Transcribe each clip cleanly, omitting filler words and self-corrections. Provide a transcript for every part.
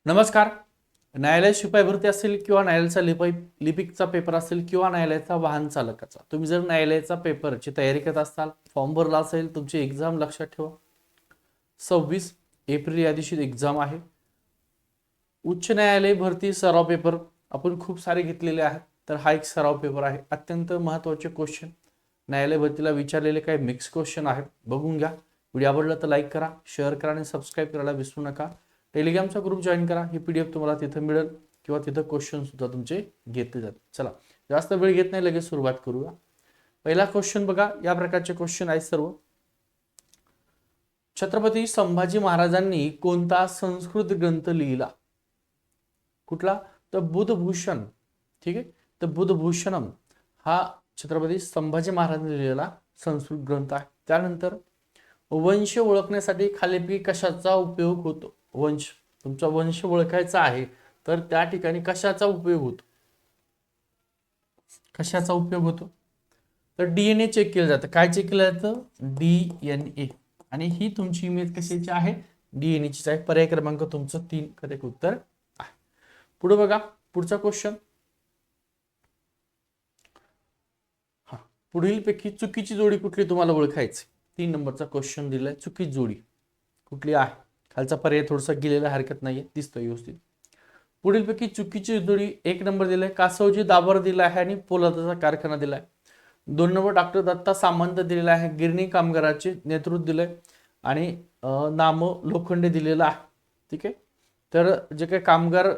नमस्कार. न्यायालय शिपाई भरती असेल किंवा न्यायालयाचा लिपिकचा पेपर असेल किंवा न्यायालयाचा वाहन चालकाचा, तुम्ही जर न्यायालयाचा पेपरची तयारी करत असाल, फॉर्म भरला असेल, तुमची एक्झाम लक्षात ठेवा 26 एप्रिल या दिवशी एक्झाम आहे. उच्च न्यायालय भरती सराव पेपर आपण खूप सारे घेतलेले आहेत, तर हा एक सराव पेपर आहे. अत्यंत महत्त्वाचे क्वेश्चन न्यायालय भरतीला विचारलेले काही मिक्स क्वेश्चन आहेत, बघून घ्या. व्हिडिओ आवडला तर लाईक करा, शेअर करा आणि सबस्क्राईब करायला विसरू नका. टेलिग्रामचा ग्रुप जॉईन करा, ही PDF तुम्हाला तिथं मिळेल किंवा तिथं क्वेश्चन सुद्धा तुमचे घेतले जातील. चला, जास्त वेळ घेत नाही, लगेच सुरुवात करूया. पहिला क्वेश्चन बघा, या प्रकारचे क्वेश्चन आहेत सर्व. छत्रपती संभाजी महाराजांनी कोणता संस्कृत ग्रंथ लिहिला? कुठला? तर बुधभूषण. ठीक आहे, तर बुधभूषणम हा छत्रपती संभाजी महाराजांनी लिहिलेला संस्कृत ग्रंथ आहे. त्यानंतर वंश ओळखण्यासाठी खालीलपैकी कशाचा उपयोग होतो? वंश, तुमचा वंश ओळखायचा आहे तर त्या ठिकाणी कशाचा उपयोग होतो? कशाचा उपयोग होतो? तर DNA चेक केलं जातं. काय चेक केलं जातं? DNA. आणि ही तुमची इमेज कशाची आहे? DNA ची आहे. पर्याय क्रमांक तुमचं 3 करेक्ट उत्तर आहे. पुढे बघा, पुढचा क्वेश्चन. हा, पुढीलपैकी चुकीची जोडी कुठली तुम्हाला ओळखायची? 3 नंबरचा क्वेश्चन दिलाय. चुकीची जोडी कुठली आहे? खालचा पर्याय थोडासा गेलेला, हरकत नाहीये, दिसतोय व्यवस्थित. पुढीलपैकी चुकीची जोडी 1 नंबर दिलाय कासवजी दाभर दिला आहे आणि पोलादाचा कारखाना दिलाय. 2 नंबर डॉक्टर दत्ता सामंत दिलेला आहे, गिरणी कामगाराचे नेतृत्व दिलंय आणि नाम लोखंडे दिलेला आहे. ठीक आहे, तर जे काही कामगार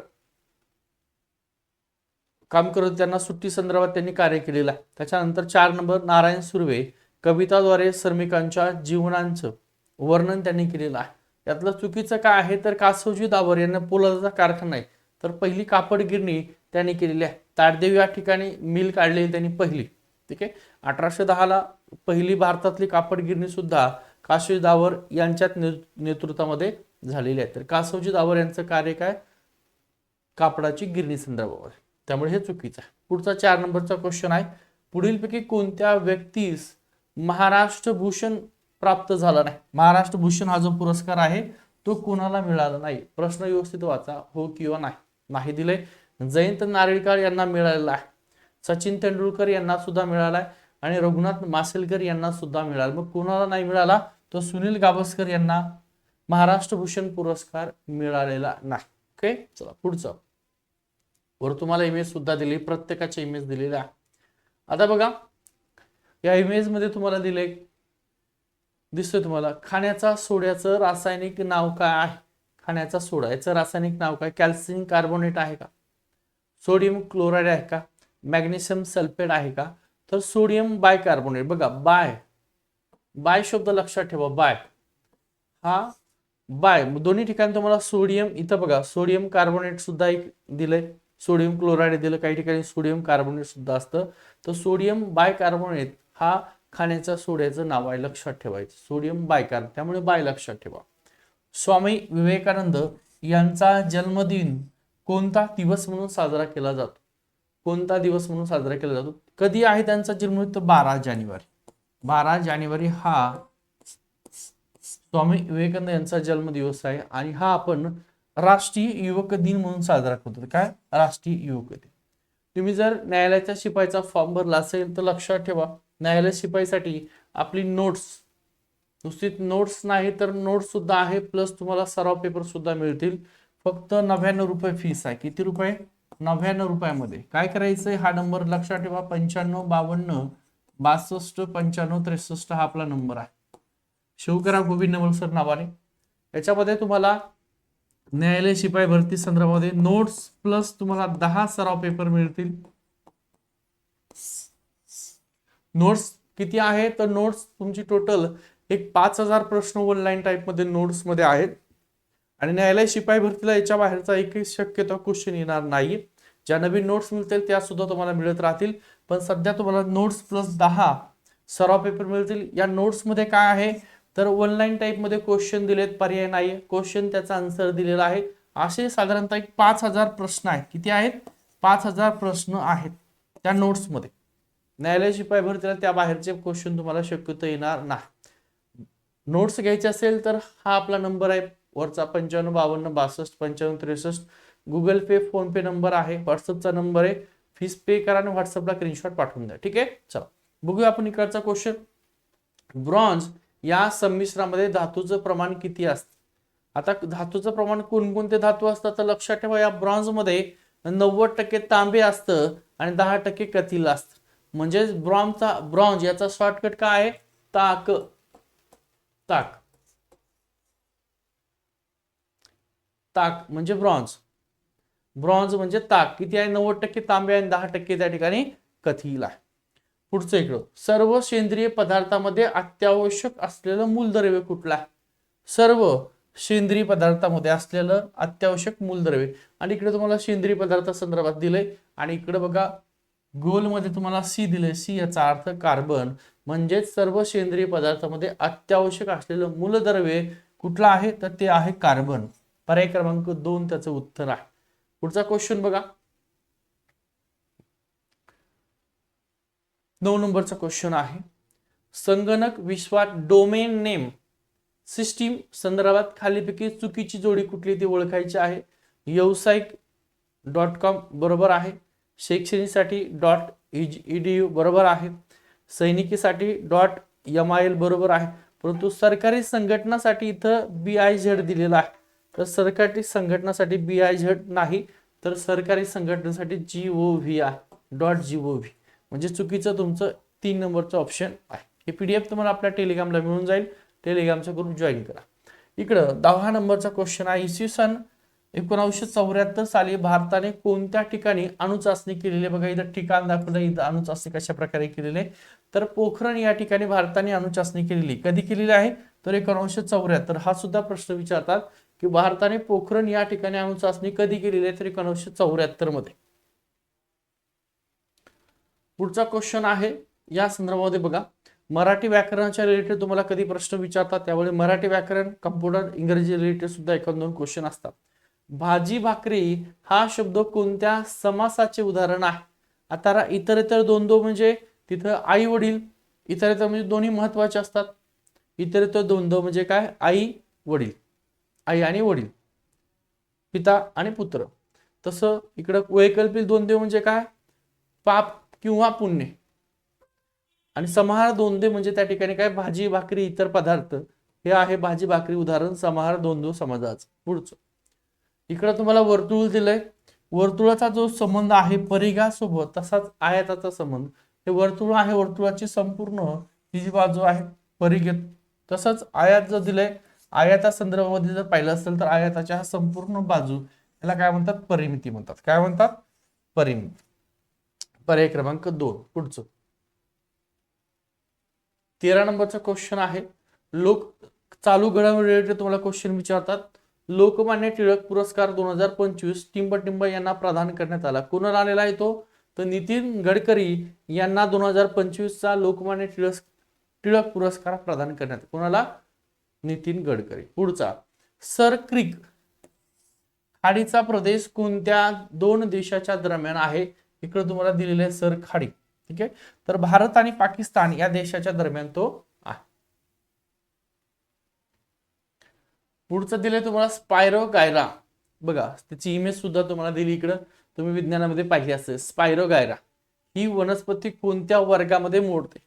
काम करत त्यांना सुट्टी संदर्भात त्यांनी कार्य केलेलं आहे. त्याच्यानंतर 4 नंबर नारायण सुर्वे कविताद्वारे श्रमिकांच्या जीवनांचं वर्णन त्यांनी केलेलं आहे. यातलं चुकीचं काय आहे? तर कासवजी दाभर यांना पोलादाचा कारखाना आहे, तर पहिली कापड गिरणी त्यांनी केलेली आहे. ताडदेव या ठिकाणी मिल काढलेली त्यांनी पहिली. ठीक आहे, 1810 ला पहिली भारतातली कापड गिरणी सुद्धा कासवजी दाभर यांच्यात नेतृत्वामध्ये झालेली आहे. तर कासवजी दाभर यांचं कार्य काय? कापडाची गिरणी संदर्भावर. त्यामुळे हे चुकीचं आहे. पुढचा 4 नंबरचा क्वेश्चन आहे, पुढीलपैकी कोणत्या व्यक्तीस महाराष्ट्र भूषण प्राप्त झाला नाही? महाराष्ट्र भूषण हा जो पुरस्कार आहे तो कोणाला मिळाला नाही? प्रश्न व्यवस्थित वाचा, हो किंवा नाही. नाही दिले. जयंत नारळीकर यांना मिळालेला आहे, सचिन तेंडुलकर यांना सुद्धा मिळाला आहे आणि रघुनाथ माशेलकर यांना सुद्धा मिळाला. मग कोणाला नाही मिळाला? तर सुनील गावस्कर यांना महाराष्ट्र भूषण पुरस्कार मिळालेला नाही. ओके, चला पुढचं. वर तुम्हाला इमेज सुद्धा दिली, प्रत्येकाची इमेज दिलेली आहे. आता बघा, या इमेज मध्ये तुम्हाला दिले, दिसतोय तुम्हाला, खाण्याचा सोड्याचं रासायनिक नाव काय आहे? खाण्याचा सोडा याचं रासायनिक नाव काय? कॅल्शियम कार्बोनेट आहे का? सोडियम क्लोराईड आहे का? मॅग्नेशियम सल्फेट आहे का? तर सोडियम बायकार्बोनेट. बघा, बाय शब्द लक्षात ठेवा. हा बाय दोन्ही ठिकाणी तुम्हाला सोडियम, इथं बघा सोडियम कार्बोनेट सुद्धा एक दिलंय, सोडियम क्लोराईड दिलं, काही ठिकाणी सोडियम कार्बोनेट सुद्धा असतं. तर सोडियम बायकार्बोनेट हा खाण्याच्या सोड्याचं नाव आहे, लक्षात ठेवायचं. सोडियम बायकार्बोनेट, त्यामुळे बाय लक्षात ठेवा. स्वामी विवेकानंद यांचा जन्मदिन कोणता दिवस म्हणून साजरा केला जातो? कोणता दिवस म्हणून साजरा केला जातो? कधी आहे त्यांचा जन्मदिन? तर 12 जानेवारी. 12 जानेवारी हा स्वामी विवेकानंद यांचा जन्मदिवस आहे आणि हा आपण राष्ट्रीय युवक दिन म्हणून साजरा करतो. काय? राष्ट्रीय युवक दिन. तुम्ही जर न्यायालयाच्या शिपाईचा फॉर्म भरला असेल तर लक्षात ठेवा, न्यायालय शिपाईसाठी आपली नोट्स, नुसती नोट्स नाही तर नोट्स सुद्धा आहे, प्लस तुम्हाला सराव पेपर सुद्धा मिळतील. फक्त 99 रुपये फीस आहे. किती रुपये? 99 रुपयामध्ये काय करायचंय? हा नंबर लक्षात ठेवा, 95 52 62 95 63 हा आपला नंबर आहे. शिवकराव गोविंद नवलसर नावाने. याच्यामध्ये तुम्हाला न्यायालय शिपाई भरती संदर्भामध्ये नोट्स प्लस तुम्हाला 10 सराव पेपर मिळतील. नोट्स किती आहे? तर नोट्स तुमची टोटल एक 5000 प्रश्न ऑनलाईन टाइप मध्ये नोट्स मध्ये आहेत आणि न्यायालय शिपाई भरतीला याच्या बाहेरचा एकही शक्यतो क्वेश्चन येणार नाही. ज्या नवीन नोट्स मिळतील त्या सुद्धा तुम्हाला मिळत राहतील, पण सध्या तुम्हाला नोट्स प्लस 10 सराव पेपर मिळतील. या नोट्स मध्ये काय आहे? तर ऑनलाईन टाइप मध्ये क्वेश्चन दिलेत, पर्याय नाहीये, क्वेश्चन त्याचा आन्सर दिलेला आहे. असे साधारणतः 5000 प्रश्न आहेत. किती आहेत? 5000 प्रश्न आहेत त्या नोट्स मध्ये. न्यायालय शिपाई भरतीला त्या बाहेरचे क्वेश्चन तुम्हाला शक्यतो येणार नाही. नोट्स घ्यायचे असेल तर हा आपला नंबर आहे, वरचा 9552625563. गुगल पे, फोन पे नंबर आहे, व्हॉट्सअपचा नंबर आहे. फीस पे करा आणि व्हॉट्सअपला स्क्रीनशॉट पाठवून द्या. ठीक आहे, चला बघूया आपण इकडचा क्वेश्चन. ब्रॉन्झ या संमिश्रामध्ये धातूचं प्रमाण किती असतं? आता धातूचं प्रमाण कोणकोणते धातू असतात तर लक्षात ठेवा, या ब्रॉन्झ मध्ये 90% तांबे असतं आणि 10% कथिल असतं. म्हणजे ब्रॉन्झ याचा शॉर्टकट काय आहे? ताक. ताक ताक म्हणजे ब्रॉन्झ. ब्रॉन्झ म्हणजे ताक. किती आहे? 90% तांबे आणि 10% त्या ठिकाणी कथिल आहे. पुढचं इकडं, सर्व सेंद्रिय पदार्थामध्ये अत्यावश्यक असलेलं मूलद्रव्य कुठलं आहे? सर्व सेंद्रिय पदार्थामध्ये असलेलं अत्यावश्यक मूलद्रव्य. आणि इकडे तुम्हाला सेंद्रिय पदार्थासंदर्भात दिलंय आणि इकडे बघा गोलमध्ये तुम्हाला सी दिलंय. सी याचा अर्थ कार्बन. म्हणजेच सर्व सेंद्रिय पदार्थामध्ये अत्यावश्यक असलेलं मूलद्रव्य कुठलं आहे तर ते आहे कार्बन. पर्याय क्रमांक 2 त्याचं उत्तर आहे. पुढचा क्वेश्चन बघा, 9 नंबरचा क्वेश्चन आहे. संगणक विश्वात डोमेन नेम सिस्टीम संदर्भात खालीपैकी चुकीची जोडी कुठली ती ओळखायची आहे. व्यावसायिक.com बरोबर आहे. शैक्षणिकसाठी .edu बरोबर आहे. सैनिकीसाठी .mil बरोबर आहे. परंतु सरकारी संघटनासाठी इथं BIZ दिलेला आहे. तर सरकारी संघटनासाठी BIZ नाही, तर सरकारी संघटनेसाठी GOV आहे. .gov. म्हणजे चुकीचं तुमचं 3 नंबरचं ऑप्शन आहे. हे PDF तुम्हाला आपल्या टेलिग्रामला मिळून जाईल. टेलिग्रामचा ग्रुप जॉईन करा. इकडं 10 नंबरचा क्वेश्चन आहे. इसवी सन 1974 साली भारताने कोणत्या ठिकाणी अणुचाचणी केलेली? बघा इथं ठिकाण दाखवलं. इथं अणुचाचणी कशा प्रकारे केलेली आहे तर पोखरण या ठिकाणी भारताने अणुचाचणी केलेली. कधी केलेली आहे तर 1974. हा सुद्धा प्रश्न विचारतात की भारताने पोखरण या ठिकाणी अणुचाचणी कधी केलेली आहे तर 1974 मध्ये. पुढचा क्वेश्चन आहे या संदर्भामध्ये बघा, मराठी व्याकरणाच्या रिलेटेड तुम्हाला कधी प्रश्न विचारतात त्यावेळी मराठी व्याकरण, कम्प्युटर, इंग्रजी रिलेटेड सुद्धा 1-2 क्वेश्चन असतात. भाजी भाकरी हा शब्द कोणत्या समासाचे उदाहरण आहे? आता इतरेतर द्वंद्व म्हणजे तिथं आई वडील, इतरेतर म्हणजे दोन्ही महत्वाचे असतात. इतरेतर द्वंद्व म्हणजे काय? आई वडील, आई आणि वडील, पिता आणि पुत्र. तसं इकडं वैकल्पिक द्वंद्व म्हणजे काय? पाप किंवा पुण्य. आणि समाहार द्वंद्व म्हणजे त्या ठिकाणी काय? भाजी भाकरी इतर पदार्थ. हे आहे भाजी भाकरी उदाहरण समाहार द्वंद्व समाजाचं. पुढचं इकडं तुम्हाला वर्तुळ दिलंय. वर्तुळाचा जो संबंध आहे परिघासोबत तसाच आयताचा संबंध. हे वर्तुळ आहे, वर्तुळाची संपूर्ण ही जी बाजू आहे परिघेत. तसंच आयत जर दिलंय, आयता संदर्भामध्ये जर पाहिलं असेल तर आयताच्या हा संपूर्ण बाजू याला काय म्हणतात? परिमिती म्हणतात. काय म्हणतात? परिमिती. पर्याय क्रमांक 2. पुढचं 13 नंबरचा क्वेश्चन आहे. चालू घडामोडी रिलेटेड तुम्हाला क्वेश्चन विचारतात. लोकमान्य टिळक पुरस्कार 2025 टिंब यांना प्रदान करण्यात आला. कोणाला आलेला आहे तो तर नितीन गडकरी यांना 2025 चा लोकमान्य टिळक पुरस्कार प्रदान करण्यात. कोणाला? नितीन गडकरी. पुढचा सर क्रिक खाडीचा प्रदेश कोणत्या 2 देशाच्या दरम्यान आहे? इकडे तुम्हाला दिलेले सर खाडी. ठीक आहे, तर भारत आणि पाकिस्तान या देशाच्या दरम्यान तो आहे. पुढचं दिले तुम्हाला स्पायरोगायरा. बघा त्याची इमेज सुद्धा तुम्हाला दिली इकडं, तुम्ही विज्ञानामध्ये पाहिली असेल. स्पायरोगायरा ही वनस्पती कोणत्या वर्गामध्ये मोडते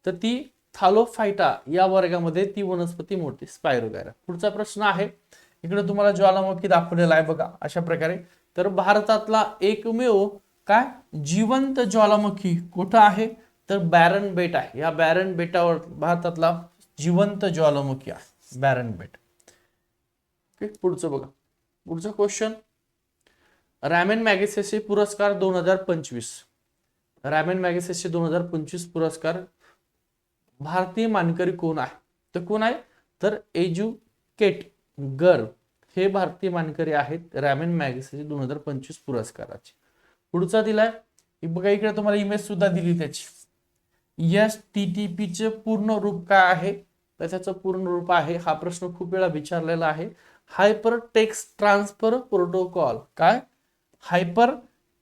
तर ती थालोफायटा या वर्गामध्ये ती वनस्पती मोडते, स्पायरोगायरा. पुढचा प्रश्न आहे, इकडे तुम्हाला ज्वालामुखी दाखवलेला आहे बघा अशा प्रकारे. तर भारतातला एकमेव काय जिवंत ज्वालामुखी कुठं आहे तर बॅरन बेट आहे. या बॅरन बेटावर भारतातला जिवंत ज्वालामुखी आहे, बॅरन बेट. पुढचं बघा, पुढचा क्वेश्चन रॅमन मॅगसेसे पुरस्कार 2025. रॅमन मॅगसेसे 2025 पुरस्कार भारतीय मानकरी कोण आहे तर कोण आहे तर एज्युकेट गर्ल हे भारतीय मानकरी आहेत रॅमन मॅगसेसे 2025 पुरस्काराचे. पुढचा दिलाय बघा, इकडे तुम्हाला इमेज सुद्धा दिली त्याची. STTP चे पूर्ण रूप काय आहे तर त्याचं पूर्ण रूप आहे, हा प्रश्न खूप वेळा विचारलेला आहे, हायपर टेक्स्ट ट्रान्सफर प्रोटोकॉल. काय? हायपर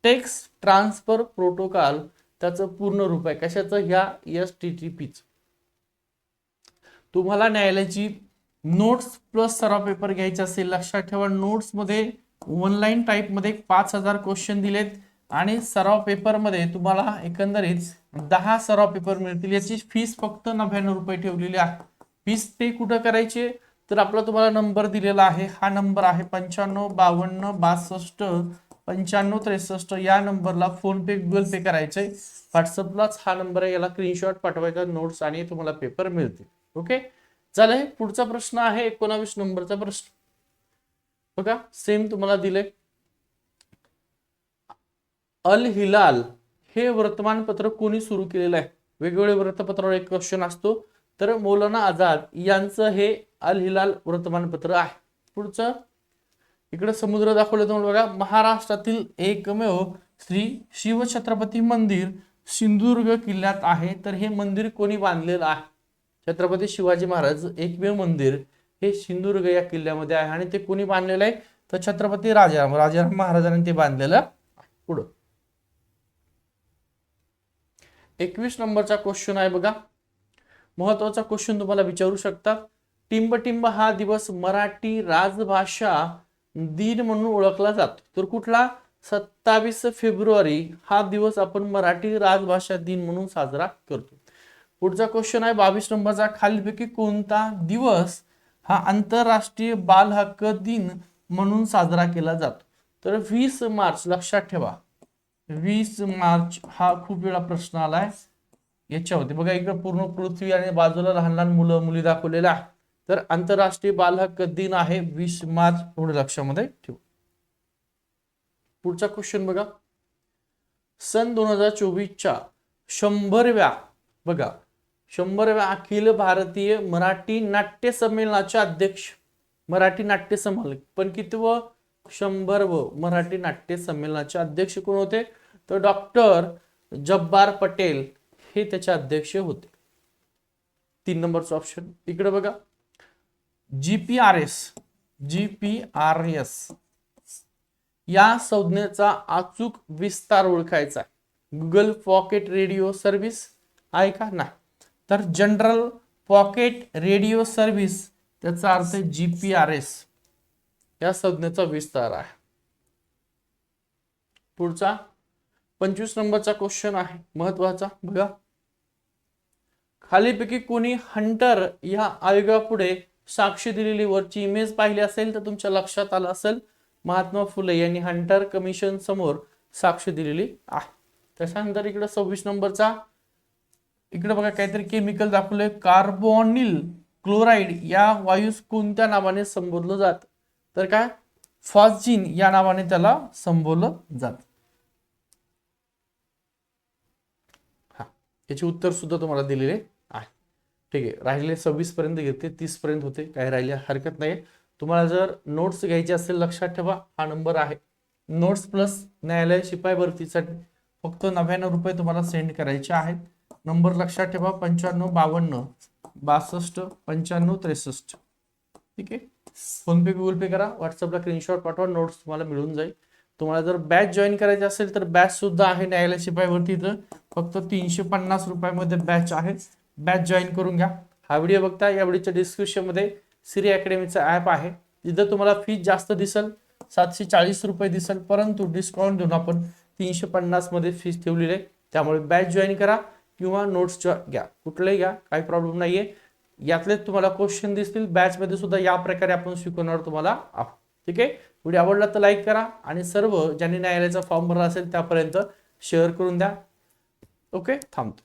टेक्स्ट ट्रान्सफर प्रोटोकॉल त्याचं पूर्ण रूप आहे. कशाचं? ह्या STTP च. तुम्हाला न्यायालयाची नोट्स प्लस सराव पेपर घ्यायचा असेल, लक्षात ठेवा नोट्स मध्ये ऑनलाईन टाईप मध्ये 5000 क्वेश्चन दिलेत आणि सराव पेपर मध्ये तुम्हाला एकंदरीत 10 सराव पेपर मिळतील. याची फीस फक्त 99 रुपये ठेवलेली आहे. फीस पे कुठं करायची तर आपला तुम्हाला नंबर दिलेला आहे, हा नंबर आहे 955262 9563. या नंबरला फोन पे गुगल पे करायचंय. व्हॉट्सअपलाच हा नंबर आहे, याला स्क्रीनशॉट पाठवायचा नोट्स आणि तुम्हाला पेपर मिळतील. ओके झालंय. पुढचा प्रश्न आहे 19 नंबरचा प्रश्न बघा, सेम तुम्हाला दिले. अल हिलाल हे वर्तमानपत्र कोणी सुरू केलेलं आहे? वेगवेगळे वृत्तपत्रावर एक क्वेश्चन असतो. तर मौलाना आझाद यांचं हे अल हिलाल वर्तमानपत्र आहे. पुढचं इकडे समुद्र दाखवलं तुम्हाला बघा. महाराष्ट्रातील एकमेव श्री शिवछत्रपती मंदिर सिंधुदुर्ग किल्ल्यात आहे. तर हे मंदिर कोणी बांधलेलं आहे? छत्रपती शिवाजी महाराज एकमेव मंदिर हे सिंधुदुर्ग या किल्ल्यामध्ये आहे आणि ते कोणी बांधलेलं आहे तर छत्रपती राजाराम महाराजांनी ते बांधलेलं. पुढं 21 नंबरचा क्वेश्चन आहे बघा, महत्वाचा क्वेश्चन तुम्हाला विचारू शकतात. टिंबटिंब हा दिवस मराठी राजभाषा दिन म्हणून ओळखला जातो. तर कुठला? 27 फेब्रुवारी हा दिवस आपण मराठी राजभाषा दिन म्हणून साजरा करतो. पुढचा क्वेश्चन आहे 22 नंबरचा, खालीलपैकी कोणता दिवस हा आंतरराष्ट्रीय बाल हक्क दिन म्हणून साजरा केला जातो? तर 20 मार्च. लक्षात ठेवा 20 मार्च हा खूप वेळा प्रश्न आलाय याच्यावरती बघा. इकडे पूर्ण पृथ्वी आणि बाजूला लहान लहान मुलं मुली दाखवलेल्या आहे. तर आंतरराष्ट्रीय बाल हक्क दिन आहे 20 मार्च. थोडं लक्षामध्ये ठेवू. पुढचा क्वेश्चन बघा, सन 2024च्या 100व्या बघा 100व्या अखिल भारतीय मराठी नाट्य संमेलनाचे अध्यक्ष, मराठी नाट्य संमेलन पण कितवं? 100व मराठी नाट्य संमेलनाचे अध्यक्ष कोण होते? तर डॉक्टर जब्बार पटेल हे त्याचे अध्यक्ष होते. 3 नंबरचा ऑप्शन इकडे बघा, जीपीआरएस या संज्ञेचा अचूक विस्तार ओळखायचा. गुगल पॉकेट रेडिओ सर्व्हिस आहे का? नाही. तर जनरल पॉकेट रेडिओ सर्व्हिस त्याचा अर्थ जीपीआरएस या संज्ञेचा विस्तार आहे. पुढचा 25 नंबरचा क्वेश्चन आहे महत्वाचा बघा, खालीपैकी कोणी हंटर या आयोगापुढे साक्ष दिलेली वरची इमेज पाहिली असेल तर तुमच्या लक्षात आलं असेल महात्मा फुले यांनी हंटर कमिशन समोर साक्ष दिलेली आहे. त्याच्यानंतर इकडे 26 नंबरचा इकडे बघा काहीतरी केमिकल दाखवलंय, कार्बोनिल क्लोराईड या वायूस कोणत्या नावाने संबोधलं जात? तर काय? फॉस्जिन या नावाने त्याला संबोधलं जात. हा याचे उत्तर सुद्धा तुम्हाला दिलेले आहे. ठीक आहे, राहिले 26 पर्यंत घेते, 30 पर्यंत होते, काय राहिले हरकत नाही. तुम्हाला जर नोट्स घ्यायचे असेल लक्षात ठेवा हा नंबर आहे. नोट्स प्लस न्यायालय शिपाई भरतीसाठी फक्त 99 रुपये तुम्हाला सेंड करायचे आहेत. नंबर लक्षात ठेवा 9552 62 95 63. ठीक आहे, फोन पे गुगल पे करा, व्हॉट्सअपला स्क्रीनशॉट पाठवा, नोट्स तुम्हाला मिळून जाईल. तुम्हाला जर बॅच जॉईन करायची असेल तर बॅच सुद्धा आहे न्यायालय शिपाई भरतीचं, फक्त 350 रुपयामध्ये बॅच आहे. बॅच जॉईन करून घ्या. हा व्हिडिओ बघता या व्हिडिओच्या डिस्क्रिप्शन मध्ये सिरी अकॅडमीचा ऍप आहे. तिथं तुम्हाला फीस जास्त दिसेल 740 रुपये दिसेल, परंतु डिस्काउंट देऊन आपण 350 मध्ये फीस ठेवलेली आहे. त्यामुळे बॅच जॉईन करा किंवा नोट्स घ्या, कुठलंही घ्या, काही प्रॉब्लेम नाहीये. यातले तुम्हाला क्वेश्चन दिसतील बॅच मध्ये सुद्धा, या प्रकारे आपण शिकवणार तुम्हाला आहोत. ठीक आहे, व्हिडिओ आवडला तर लाईक करा आणि सर्व ज्यांनी न्यायालयाचा फॉर्म भरला असेल त्यापर्यंत शेअर करून द्या. ओके, थांबतो.